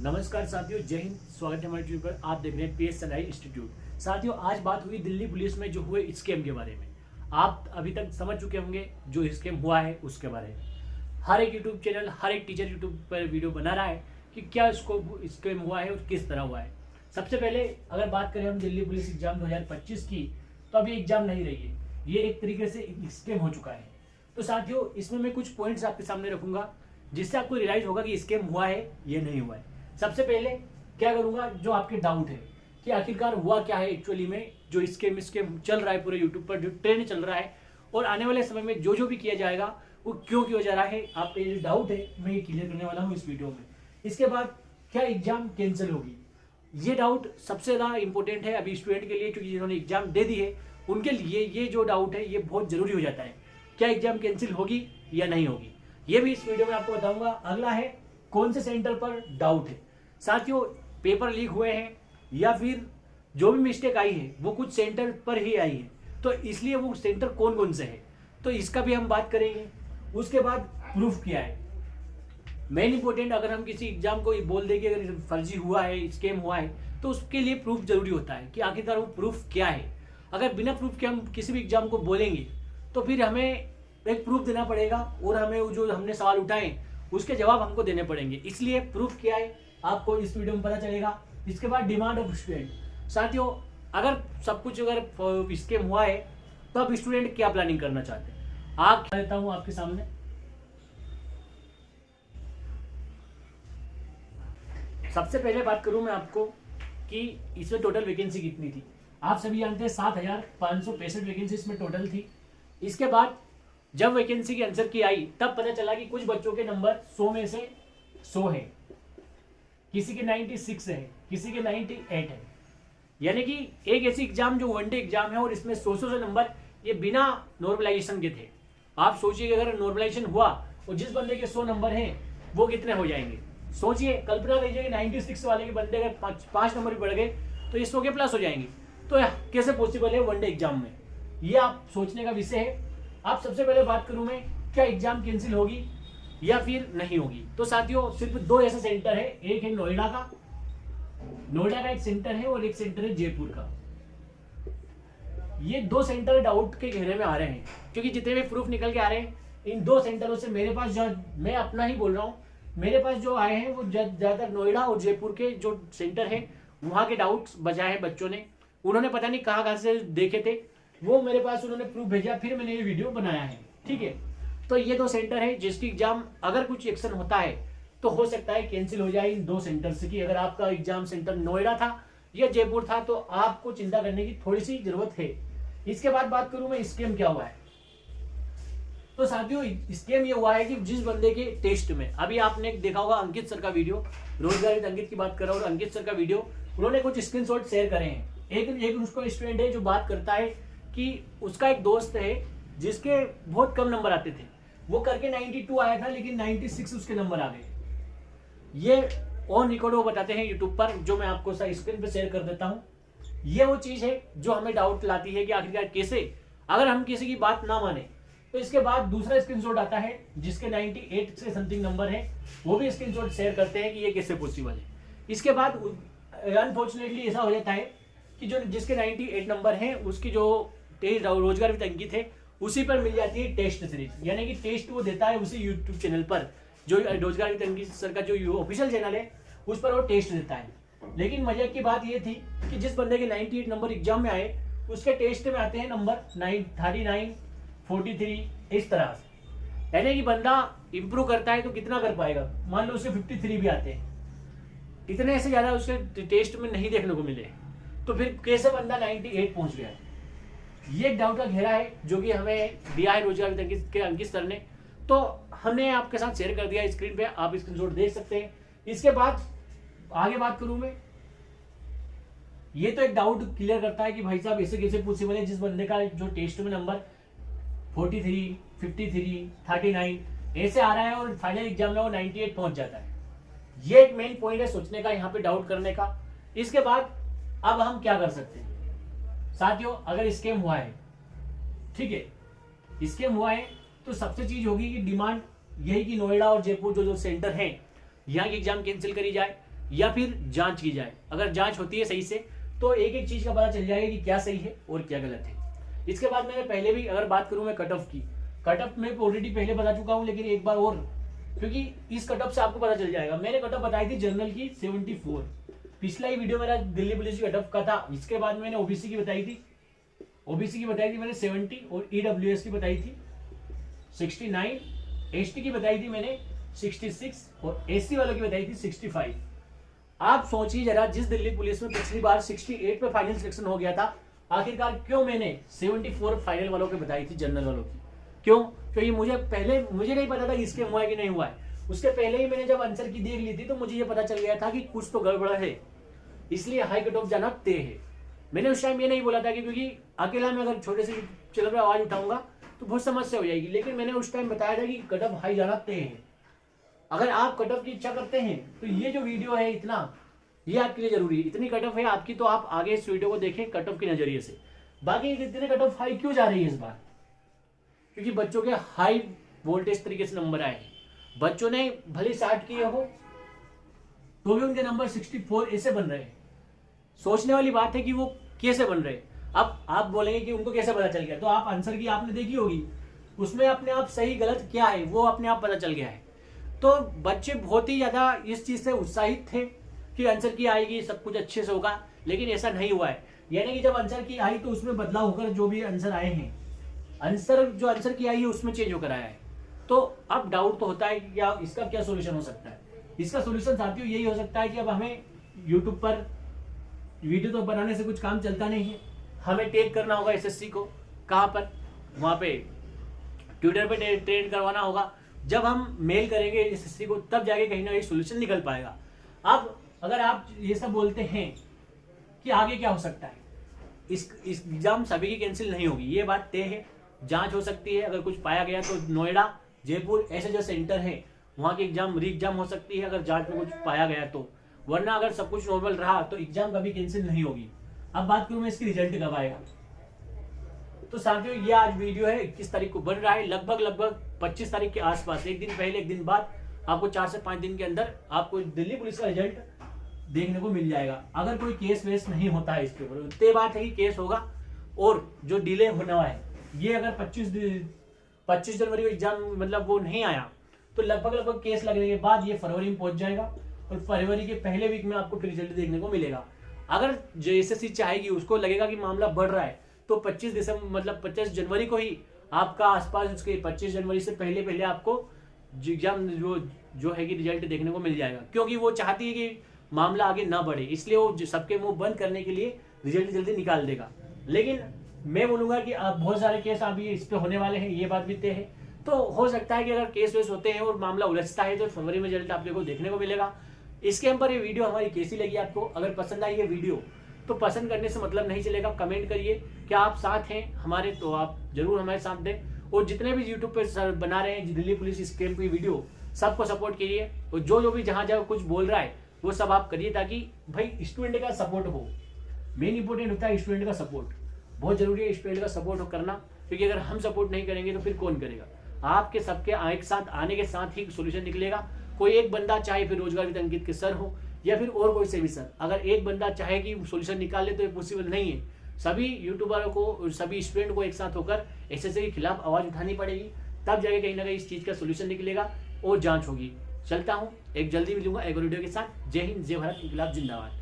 नमस्कार साथियों, जय हिंद। स्वागत है हमारे यूट्यूब पर। आप देख रहे हैं पीएस सलाई इंस्टीट्यूट। साथियों, आज बात हुई दिल्ली पुलिस में जो हुए स्कैम के बारे में। आप अभी तक समझ चुके होंगे जो स्कैम हुआ है उसके बारे में। हर एक यूट्यूब चैनल, हर एक टीचर यूट्यूब पर वीडियो बना रहा है कि क्या इसको स्कैम हुआ है और किस तरह हुआ है। सबसे पहले अगर बात करें हम दिल्ली पुलिस एग्जाम 2025 की, तो अभी एग्जाम नहीं रही है, ये एक तरीके से स्कैम हो चुका है। तो साथियों, इसमें मैं कुछ पॉइंट्स आपके सामने रखूंगा जिससे आपको रियलाइज होगा कि स्कैम हुआ है या नहीं हुआ है। सबसे पहले क्या करूंगा, जो आपके डाउट है कि आखिरकार हुआ क्या है एक्चुअली में, जो स्कैम चल रहा है पूरे यूट्यूब पर, जो ट्रेंड चल रहा है और आने वाले समय में जो भी किया जाएगा वो क्यों किया जा रहा है, आपका ये डाउट है मैं ये क्लियर करने वाला हूँ इस वीडियो में। इसके बाद क्या एग्जाम कैंसिल होगी, ये डाउट सबसे ज़्यादा इंपॉर्टेंट है अभी स्टूडेंट के लिए, क्योंकि जिन्होंने एग्जाम दे दी है उनके लिए ये जो डाउट है ये बहुत जरूरी हो जाता है। क्या एग्जाम कैंसिल होगी या नहीं होगी, ये भी इस वीडियो में आपको बताऊंगा। अगला है कौन से सेंटर पर डाउट है। साथियों, पेपर लीक हुए हैं या फिर जो भी मिस्टेक आई है वो कुछ सेंटर पर ही आई है, तो इसलिए वो सेंटर कौन कौन से है, तो इसका भी हम बात करेंगे। उसके बाद प्रूफ क्या है, मेन इंपॉर्टेंट। अगर हम किसी एग्जाम को बोल देंगे अगर फर्जी हुआ है, स्कैम हुआ है, तो उसके लिए प्रूफ जरूरी होता है कि आखिरकार वो प्रूफ क्या है। अगर बिना प्रूफ के हम किसी भी एग्जाम को बोलेंगे तो फिर हमें एक प्रूफ देना पड़ेगा और हमें वो जो हमने सवाल उठाए उसके जवाब हमको देने पड़ेंगे। इसलिए प्रूफ क्या है आपको इस वीडियो में पता चलेगा। इसके बाद डिमांड ऑफ स्टूडेंट। साथियों, अगर सब कुछ अगर स्कैम हुआ है तो अब स्टूडेंट क्या प्लानिंग करना चाहते हैं, आप देता हूं आपके सामने। सबसे पहले बात करूं मैं आपको कि इसमें टोटल वैकेंसी कितनी थी। आप सभी जानते हैं 7,565 वैकेंसी इसमें टोटल थी। इसके बाद जब वैकेंसी की आंसर की आई तब पता चला कि कुछ बच्चों के नंबर 100 में से 100 है, किसी के 96 है, किसी के 98 है। यानी कि एक ऐसी एग्जाम जो वनडे एग्जाम है और इसमें 100 से नंबर ये बिना नॉर्मलाइजेशन के थे। आप सोचिए अगर नॉर्मलाइजेशन हुआ और जिस बंदे के 100 नंबर हैं वो कितने हो जाएंगे। सोचिए, कल्पना कीजिए कि 96 वाले के बंदे अगर 5 नंबर भी बढ़ गए तो ये 100 के प्लस हो जाएंगे। तो कैसे पॉसिबल है वनडे एग्जाम में, ये आप सोचने का विषय है। आप सबसे पहले बात करूं मैं, क्या एग्जाम कैंसिल होगी या फिर नहीं होगी। तो साथियों, सिर्फ 2 ऐसे सेंटर है, एक है नोएडा का एक सेंटर है और एक सेंटर है जयपुर का। ये 2 सेंटर डाउट के घेरे में आ रहे हैं, क्योंकि जितने भी प्रूफ निकल के आ रहे हैं इन 2 सेंटरों से मेरे पास, जो मैं अपना ही बोल रहा हूँ, मेरे पास जो आए हैं वो ज्यादातर नोएडा और जयपुर के जो सेंटर है वहां के डाउट्स बजाए हैं बच्चों ने। उन्होंने पता नहीं कहाँ से देखे थे, वो मेरे पास उन्होंने प्रूफ भेजा, फिर मैंने ये वीडियो बनाया है। ठीक है, तो ये 2 सेंटर है जिसकी एग्जाम अगर कुछ एक्शन होता है तो हो सकता है कैंसिल हो जाए इन 2 सेंटर से। कि अगर आपका एग्जाम सेंटर नोएडा था या जयपुर था तो आपको चिंता करने की थोड़ी सी जरूरत है। इसके बाद बात करूं मैं स्कैम क्या हुआ है। तो साथियों, स्कैम ये हुआ है कि जिस बंदे के टेस्ट में, अभी आपने देखा होगा अंकित सर का वीडियो, रोजगार विद अंकित की बात कर रहा हूँ, अंकित सर का वीडियो, उन्होंने कुछ स्क्रीनशॉट शेयर करे हैं। एक उसको स्टूडेंट है जो बात करता है कि उसका एक दोस्त है जिसके बहुत कम नंबर आते थे, वो करके 92 आया था लेकिन 96 उसके नंबर आ गए। ये ऑन रिकॉर्ड वो बताते हैं यूट्यूब पर, जो मैं आपको स्क्रीन पे शेयर कर देता हूँ। ये वो चीज है जो हमें डाउट लाती है कि आखिरकार कैसे, अगर हम किसी की बात ना माने तो। इसके बाद दूसरा स्क्रीनशॉट आता है जिसके 98 से समथिंग नंबर है, वो भी स्क्रीनशॉट शेयर करते हैं कि ये कैसे पॉसिबल है। इसके बाद अनफॉर्चुनेटली ऐसा हो जाता है कि जो जिसके 98 नंबर है उसकी जो रोजगार विद अंकित है उसी पर मिल जाती है टेस्ट सीरीज, यानी कि टेस्ट वो देता है उसी यूट्यूब चैनल पर, जो रोजगार विद अंकित सर का जो ऑफिशियल चैनल है उस पर वो टेस्ट देता है। लेकिन मजाक की बात ये थी कि जिस बंदे के 98 नंबर एग्जाम में आए उसके टेस्ट में आते हैं नंबर 39, 43, इस तरह से। यानी कि बंदा इंप्रूव करता है तो कितना कर पाएगा, मान लो उसके 53 भी आते हैं, इतने से ज्यादा उसके टेस्ट में नहीं देखने को मिले, तो फिर कैसे बंदा 98 पहुंच गया। ये एक डाउट का घेरा है जो कि हमें दिया है रोजगार विद के अंकित सर ने, तो हमने आपके साथ शेयर कर दिया स्क्रीन पे, आप स्क्रीनशॉट देख सकते हैं। इसके बाद आगे बात करूं मैं, ये तो एक डाउट क्लियर करता है कि भाई साहब ऐसे कैसे पॉसिबल है जिस बंदे का जो टेस्ट में नंबर 43, 53, 39 ऐसे आ रहा है और फाइनल एग्जाम में वो 98 पहुंच जाता है। ये एक मेन पॉइंट है सोचने का, यहाँ पे डाउट करने का। इसके बाद अब हम क्या कर सकते हैं साथियों, अगर स्कैम हुआ है, ठीक है, स्कैम हुआ है तो सबसे चीज होगी कि डिमांड यही कि नोएडा और जयपुर जो सेंटर हैं यहाँ की एग्जाम कैंसिल करी जाए, या फिर जांच की जाए। अगर जांच होती है सही से तो एक एक चीज का पता चल जाएगा कि क्या सही है और क्या गलत है। इसके बाद मैंने पहले भी अगर बात करूं मैं कट ऑफ की, कट ऑफ में ऑलरेडी पहले बता चुका हूं, लेकिन एक बार और, क्योंकि इस कट ऑफ से आपको पता चल जाएगा। मैंने कट ऑफ बताई थी जनरल की 74, पिछला ही वीडियो मेरा दिल्ली पुलिस की कट ऑफ का था। इसके बाद मैंने ओबीसी की बताई थी, मैंने 70 और ईडब्ल्यूएस की बताई थी 69, एसटी की बताई थी मैंने 66 और एससी वालों की बताई थी 65। आप सोचिए जरा, जिस दिल्ली पुलिस में पिछली बार 68 पे फाइनल सिलेक्शन हो गया था, आखिरकार क्यों मैंने 74 फाइनल वालों की बताई थी, जनरल वालों की? क्यों? क्योंकि मुझे नहीं पता था कि इसके हुआ है कि नहीं हुआ है। उसके पहले ही मैंने जब आंसर की देख ली थी तो मुझे ये पता चल गया था कि कुछ तो गड़बड़ है, इसलिए हाई कट ऑफ जाना तय है। मैंने उस टाइम ये नहीं बोला था कि क्योंकि अकेला मैं अगर छोटे से चैनल पर आवाज उठाऊंगा तो बहुत समस्या हो जाएगी, लेकिन मैंने उस टाइम बताया था कि कट ऑफ हाई जाना तय है। अगर आप कट ऑफ की इच्छा करते हैं तो ये जो वीडियो है इतना, ये आपके लिए जरूरी है। इतनी कट ऑफ है आपकी तो आप आगे इस वीडियो को देखें कट ऑफ के नजरिए से। बाकी इतने कट ऑफ हाई क्यों जा रही है इस बार? क्योंकि बच्चों के हाई वोल्टेज तरीके से नंबर आए हैं। बच्चों ने भले 60 किए हो तो भी उनके नंबर 64 ऐसे बन रहे हैं। सोचने वाली बात है कि वो कैसे बन रहे हैं। अब आप बोलेंगे कि उनको कैसे पता चल गया, तो आप आंसर की आपने देखी होगी, उसमें अपने आप सही गलत क्या है वो अपने आप पता चल गया है। तो बच्चे बहुत ही ज्यादा इस चीज से उत्साहित थे कि आंसर की आएगी, सब कुछ अच्छे से होगा, लेकिन ऐसा नहीं हुआ है। यानी कि जब आंसर की आई तो उसमें बदलाव होकर जो भी आंसर आए हैं, जो आंसर की आई है उसमें चेंज होकर आया है। तो अब डाउट तो होता है कि या इसका क्या सोल्यूशन हो सकता है। इसका सोल्यूशन साथियों यही हो सकता है कि अब हमें यूट्यूब पर वीडियो तो बनाने से कुछ काम चलता नहीं है, हमें टैग करना होगा एसएससी को। कहाँ पर? वहाँ पे ट्विटर पे ट्रेंड करवाना होगा। जब हम मेल करेंगे एसएससी को तब जाके कहीं ना कहीं सोल्यूशन निकल पाएगा। अब अगर आप ये सब बोलते हैं कि आगे क्या हो सकता है, इस एग्जाम सभी की कैंसिल नहीं होगी, ये बात तय है। जांच हो सकती है, अगर कुछ पाया गया तो नोएडा, जयपुर ऐसे जो सेंटर है वहाँ की एग्जाम री एग्जाम हो सकती है, अगर जांच में कुछ पाया गया तो। वरना अगर सब कुछ नॉर्मल रहा तो एग्जाम कभी कैंसिल नहीं होगी। अब बात करूं मैं इसकी रिजल्ट कब आएगा, तो साथियों ये आज वीडियो है 21 तारीख को बन रहा है। लगभग 25 तारीख के आसपास, एक दिन पहले एक दिन बाद, आपको 4 से 5 दिन के अंदर आपको दिल्ली पुलिस का रिजल्ट देखने को मिल जाएगा। अगर कोई केस वेस नहीं होता है इसके ऊपर, तय बात है कि केस होगा। और जो डिले होने वाला है, ये अगर 25 जनवरी को एग्जाम मतलब वो नहीं आया तो लगभग केस लगने के बाद ये फरवरी में पहुंच जाएगा और फरवरी के पहले वीक में आपको फिर रिजल्ट देखने को मिलेगा। अगर जो एसएससी चाहेगी, उसको लगेगा कि मामला बढ़ रहा है, तो 25 जनवरी को ही आपका आसपास उसके 25 जनवरी से पहले आपको एग्जाम जो है कि रिजल्ट देखने को मिल जाएगा। क्योंकि वो चाहती है कि मामला आगे ना बढ़े, इसलिए वो सबके मुंह बंद करने के लिए रिजल्ट जल्दी निकाल देगा। लेकिन मैं बोलूंगा कि आप बहुत सारे केस अभी इस पे होने वाले हैं, ये बात भी तय है। तो हो सकता है कि अगर केस वेस होते हैं और मामला उलझता है तो फरवरी में रिजल्ट आप देखो देखने को मिलेगा। इसके हम पर ये वीडियो हमारी कैसी लगी आपको? अगर पसंद आई ये वीडियो तो पसंद करने से मतलब नहीं चलेगा, कमेंट करिए क्या आप साथ हैं हमारे, तो आप जरूर हमारे साथ दें। और जितने भी यूट्यूब पे बना रहे हैं दिल्ली पुलिस स्कैम की वीडियो, सबको सपोर्ट कीजिए। और जो भी जहाँ कुछ बोल रहा है वो सब आप करिए, ताकि भाई स्टूडेंट का सपोर्ट हो। मेन इंपॉर्टेंट होता है स्टूडेंट का सपोर्ट, बहुत जरूरी है स्टूडेंट का सपोर्ट करना। क्योंकि अगर हम सपोर्ट नहीं करेंगे तो फिर कौन करेगा? आपके सबके एक साथ आने के साथ ही सोल्यूशन निकलेगा। कोई एक बंदा, चाहे फिर रोजगार विद अंकित के सर हो या फिर और कोई से भी सर, अगर एक बंदा चाहे कि सोल्यूशन निकाल ले तो ये पॉसिबल नहीं है। सभी यूट्यूबरों को, सभी स्टूडेंट को एक साथ होकर एसएससी के खिलाफ आवाज उठानी पड़ेगी, तब जाके कहीं ना कहीं इस चीज का सोल्यूशन निकलेगा और जांच होगी। चलता हूँ, एक जल्दी मिलूंगा एक वीडियो के साथ। जय हिंद, जय भारत, इनकलाब जिंदाबाद।